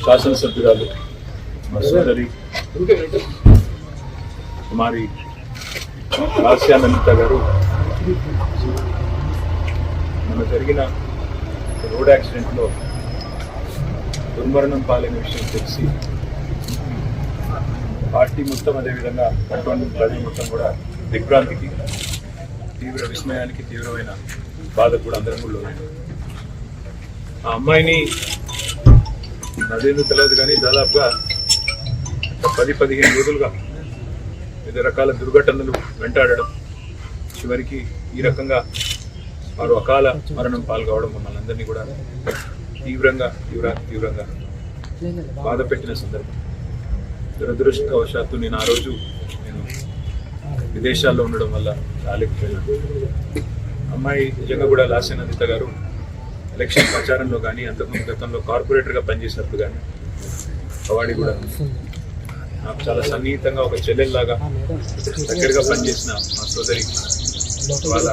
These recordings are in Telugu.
శాసనసభ్యురాలు మా సోదరి కుమారి లాస్యానందిత గారు మన జరిగిన రోడ్ యాక్సిడెంట్లో దుర్మరణం పాలైన విషయం తెలిసి పార్టీ మొత్తం అదేవిధంగా కంటోన్మెంట్ ప్రజలు మొత్తం కూడా దిగ్భ్రాంతికి, తీవ్ర విస్మయానికి, తీవ్రమైన బాధకు కూడా అందరం కూడా లోనైనాం. ఆ అమ్మాయిని అదేందుకు తెలియదు కానీ దాదాపుగా 10-15 రోజులుగా వివిధ రకాల దుర్ఘటనలు వెంటాడడం, చివరికి ఈ రకంగా వారు అకాల మరణం పాల్గొవడం మమ్మల్ని అందరినీ కూడా తీవ్రంగా బాధ పెట్టిన సందర్భం. దురదృష్టవశాత్తు నేను ఆ రోజు విదేశాల్లో ఉండడం వల్ల రాలేకపోయాను. అమ్మాయి నిజంగా కూడా లాస్యానందిత గారు ఎలక్షన్ ప్రచారంలో కానీ అంతకుముందు గతంలో కార్పొరేటర్గా పనిచేసినప్పుడు కానీ అవాడి కూడా నాకు చాలా సన్నిహితంగా ఒక చెల్లెల్లాగా దగ్గరగా పనిచేసిన మా సోదరి వాళ్ళ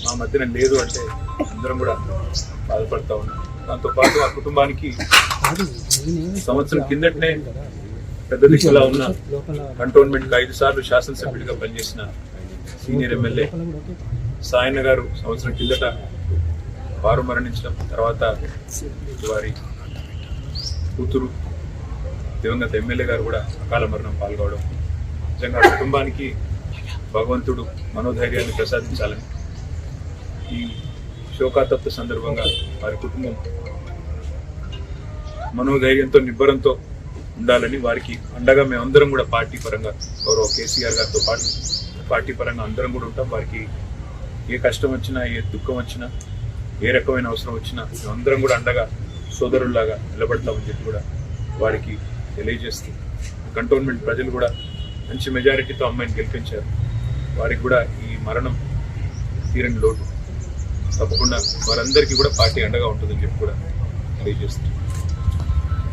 మా మధ్యన లేదు అంటే అందరం కూడా బాధపడతా ఉన్నాం. దాంతోపాటు ఆ కుటుంబానికి సంవత్సరం కిందటనే పెద్ద దిశలా ఉన్న కంటోన్మెంట్కి 5 సార్లు శాసనసభ్యుడిగా పనిచేసిన సీనియర్ ఎమ్మెల్యే సాయన్న గారు సంవత్సరం కిందట వారు మరణించడం, తర్వాత వారి కూతురు దివంగత ఎమ్మెల్యే గారు కూడా అకాల మరణం పాల్గొవడం, నిజంగా కుటుంబానికి భగవంతుడు మనోధైర్యాన్ని ప్రసాదించాలని, ఈ శోకాతప్త సందర్భంగా వారి కుటుంబం మనోధైర్యంతో నిబ్బరంతో ఉండాలని వారికి అండగా మేమందరం కూడా పార్టీ పరంగా గౌరవ కేసీఆర్ గారితో పాటు పార్టీ పరంగా అందరం కూడా ఉంటాం. వారికి ఏ కష్టం వచ్చినా, ఏ దుఃఖం వచ్చినా, ఏ రకమైన అవసరం వచ్చినా మేమందరం కూడా అండగా సోదరుల్లాగా నిలబడతామని చెప్పి కూడా వారికి తెలియజేస్తూ, కంటోన్మెంట్ ప్రజలు కూడా మంచి మెజారిటీతో అమ్మాయిని గెలిపించారు. వారికి కూడా ఈ మరణం తీరని లోటు. తప్పకుండా వారందరికీ కూడా పార్టీ అండగా ఉంటుందని చెప్పి కూడా తెలియజేస్తుంది.